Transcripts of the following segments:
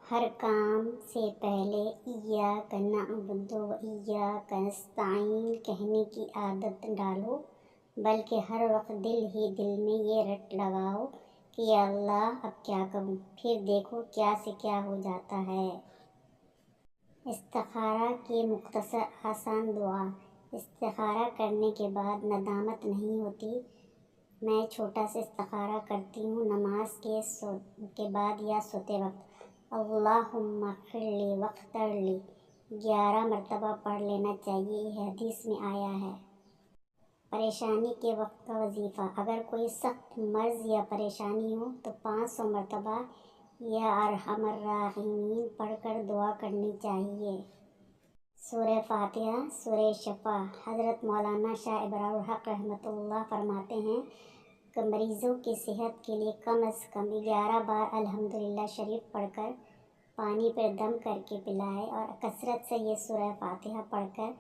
ہر کام سے پہلے ایاک نعبد و ایاک نستعین کہنے کی عادت ڈالو، بلکہ ہر وقت دل ہی دل میں یہ رٹ لگاؤ کہ یا اللہ اب کیا کروں، پھر دیکھو کیا سے کیا ہو جاتا ہے۔ استخارہ کی مختصر آسان دعا۔ استخارہ کرنے کے بعد ندامت نہیں ہوتی۔ میں چھوٹا سا استخارہ کرتی ہوں نماز کے بعد یا سوتے وقت۔ اللہم اغفر لی واغفر لی 11 مرتبہ پڑھ لینا چاہیے، یہ حدیث میں آیا ہے۔ پریشانی کے وقت کا وظیفہ۔ اگر کوئی سخت مرض یا پریشانی ہو تو 500 مرتبہ یا ارحم الراحمین پڑھ کر دعا کرنی چاہیے۔ سورہ فاتحہ، سورہ شفا۔ حضرت مولانا شاہ ابرارالحق رحمۃ اللہ فرماتے ہیں کہ مریضوں کی صحت کے لیے کم از کم 11 بار الحمدللہ شریف پڑھ کر پانی پر دم کر کے پلائیں اور کثرت سے یہ سورہ فاتحہ پڑھ کر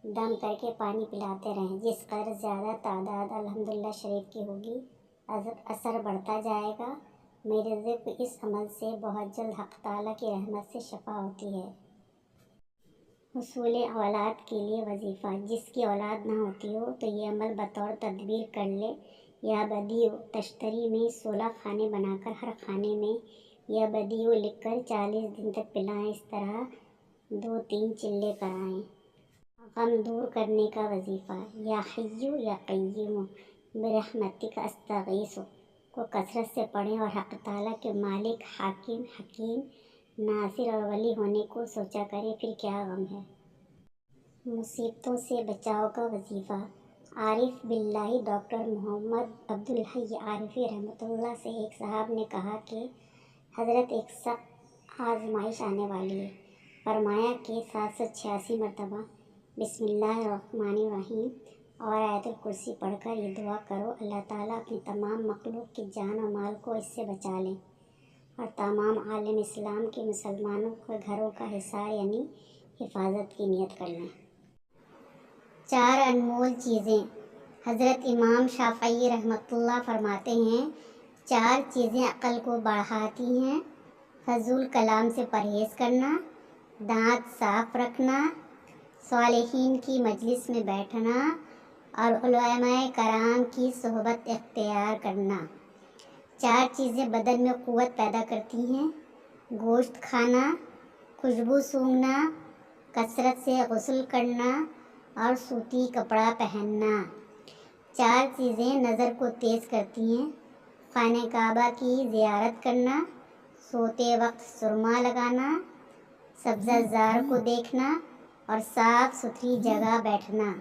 دم کر کے پانی پلاتے رہیں۔ جس قدر زیادہ تعداد الحمدللہ شریف کی ہوگی، اثر بڑھتا جائے گا۔ مریضوں کو اس عمل سے بہت جلد حق تعالیٰ کی رحمت سے شفا ہوتی ہے۔ حصول اولاد کے لیے وظیفہ۔ جس کی اولاد نہ ہوتی ہو تو یہ عمل بطور تدبیر کر لے۔ یا بدیع تشتری میں 16 خانے بنا کر ہر خانے میں یا بدیع لکھ کر 40 دن تک پلائیں۔ اس طرح 2-3 چلے کرائیں۔ غم دور کرنے کا وظیفہ۔ یا حیّ یا قیوم برحمتک استغیث کو کثرت سے پڑھیں اور حق تعالیٰ کے مالک، حاکم، حکیم، ناصر اور ولی ہونے کو سوچا کریں، پھر کیا غم ہے۔ مصیبتوں سے بچاؤ کا وظیفہ۔ عارف باللہ ڈاکٹر محمد عبدالحی عارفی رحمۃ اللہ سے ایک صاحب نے کہا کہ حضرت ایک سخت آزمائش آنے والی ہے۔ فرمایا کہ 786 مرتبہ بسم اللہ الرحمن الرحیم اور آیت الکرسی پڑھ کر یہ دعا کرو، اللہ تعالیٰ اپنی تمام مخلوق کی جان و مال کو اس سے بچا لیں اور تمام عالم اسلام کے مسلمانوں کے گھروں کا حصار یعنی حفاظت کی نیت کر لیں۔ 4 انمول چیزیں۔ حضرت امام شافعی رحمۃ اللہ فرماتے ہیں 4 چیزیں عقل کو بڑھاتی ہیں: فضول کلام سے پرہیز کرنا، دانت صاف رکھنا، صالحین کی مجلس میں بیٹھنا اور علماء کرام کی صحبت اختیار کرنا۔ 4 چیزیں بدن میں قوت پیدا کرتی ہیں: گوشت کھانا، خوشبو سونگھنا، کثرت سے غسل کرنا اور سوتی کپڑا پہننا۔ 4 چیزیں نظر کو تیز کرتی ہیں: خانہ کعبہ کی زیارت کرنا، سوتے وقت سرما لگانا، سبزہ زار کو دیکھنا اور صاف ستھری جگہ بیٹھنا۔